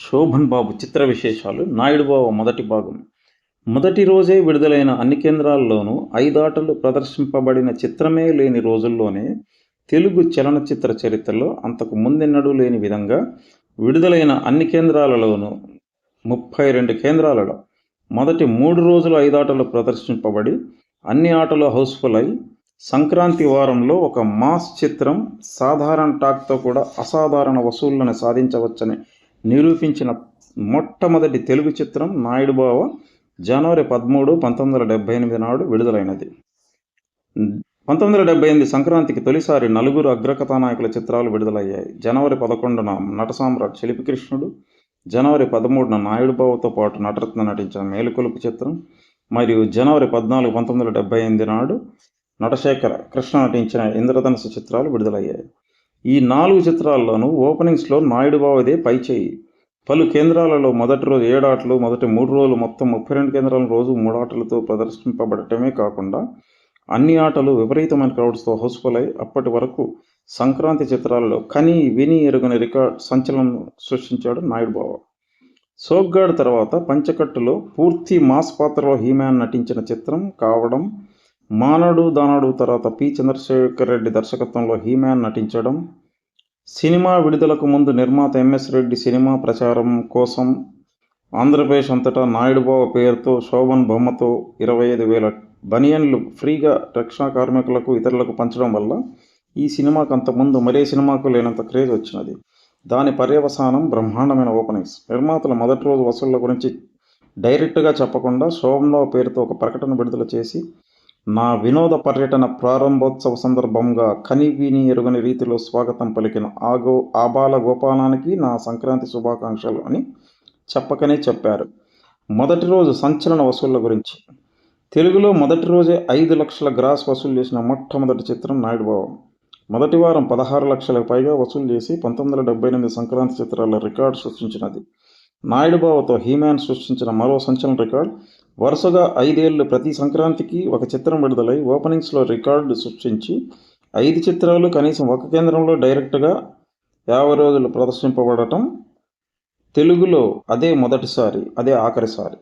శోభన్ బాబు చిత్ర విశేషాలు నాయుడు బావ మొదటి భాగం. మొదటి రోజే విడుదలైన అన్ని కేంద్రాల్లోనూ 5 ఆటలు ప్రదర్శింపబడిన చిత్రమే లేని రోజుల్లోనే తెలుగు చలనచిత్ర చరిత్రలో అంతకు ముందెన్నడూ లేని విధంగా విడుదలైన అన్ని కేంద్రాలలోనూ 32 కేంద్రాలలో మొదటి 3 రోజులు 5 ఆటలు ప్రదర్శింపబడి అన్ని ఆటలు హౌస్ఫుల్ అయి సంక్రాంతి వారంలో ఒక మాస్ చిత్రం సాధారణ టాక్తో కూడా అసాధారణ వసూళ్లను సాధించవచ్చని నిరూపించిన మొట్టమొదటి తెలుగు చిత్రం నాయుడు బావ జనవరి 13, 1978 నాడు విడుదలైనది. 1978 సంక్రాంతికి తొలిసారి నలుగురు అగ్రకథానాయకుల చిత్రాలు విడుదలయ్యాయి. జనవరి 11న నట సామ్రాట్ శిల్పికృష్ణుడు, జనవరి 13న నాయుడు బావతో పాటు నటరత్న నటించిన మేలుకొలుపు చిత్రం మరియు జనవరి 14, 1978 నాడు నటశేఖర కృష్ణ నటించిన ఇంద్రధనుసు చిత్రాలు విడుదలయ్యాయి. ఈ 4 చిత్రాల్లోనూ ఓపెనింగ్స్లో నాయుడు బావదే పైచేయి. పలు కేంద్రాలలో మొదటి రోజు 7 ఆటలు, మొదటి 3 రోజులు మొత్తం 32 కేంద్రాల రోజు 3 ఆటలతో ప్రదర్శింపబడటమే కాకుండా అన్ని ఆటలు విపరీతమైన క్రౌడ్స్తో హౌస్ఫుల్ అయి అప్పటి వరకు సంక్రాంతి చిత్రాలలో కని విని ఎరుగని రికార్డ్ సంచలనం సృష్టించాడు నాయుడు బావ. సోగ్గాడ్ తర్వాత పంచకట్టులో పూర్తి మాస్ పాత్రలో హీమ్యాన్ నటించిన చిత్రం కావడం, మానడు దానడు తర్వాత పి చంద్రశేఖర్ రెడ్డి దర్శకత్వంలో హీమ్యాన్ నటించడం, సినిమా విడుదలకు ముందు నిర్మాత ఎంఎస్ రెడ్డి సినిమా ప్రచారం కోసం ఆంధ్రప్రదేశ్ అంతటా నాయుడు బావ పేరుతో శోభన్ బొమ్మతో 25,000 బనియన్లు ఫ్రీగా రక్షణ కార్మికులకు ఇతరులకు పంచడం వల్ల ఈ సినిమాకు అంతకుముందు మరే సినిమాకు లేనంత క్రేజ్ వచ్చినది. దాని పర్యవసానం బ్రహ్మాండమైన ఓపెనింగ్స్. నిర్మాతల మొదటి రోజు వసూళ్ల గురించి డైరెక్ట్గా చెప్పకుండా శోభన్ బావ పేరుతో ఒక ప్రకటన విడుదల చేసి, నా వినోద పర్యటన ప్రారంభోత్సవ సందర్భంగా కని విని ఎరుగని రీతిలో స్వాగతం పలికిన ఆబాల గోపాలానికి నా సంక్రాంతి శుభాకాంక్షలు అని చెప్పకనే చెప్పారు. మొదటి రోజు సంచలన వసూళ్ల గురించి. తెలుగులో మొదటి రోజే 5 లక్షల గ్రాస్ వసూలు చేసిన మొట్టమొదటి చిత్రం నాయుడు బావ. మొదటి వారం 16 లక్షలకు పైగా వసూలు చేసి 1978 సంక్రాంతి చిత్రాల రికార్డు సృష్టించినది. నాయుడు బావతో హీమ్యాన్ సృష్టించిన మరో సంచలన రికార్డ్. వరుసగా 5 ఏళ్లు ప్రతి సంక్రాంతికి ఒక చిత్రం విడుదలై ఓపెనింగ్స్లో రికార్డు సృష్టించి 5 చిత్రాలు కనీసం ఒక కేంద్రంలో డైరెక్ట్గా 50 రోజులు ప్రదర్శింపబడటం తెలుగులో అదే మొదటిసారి, అదే ఆఖరిసారి.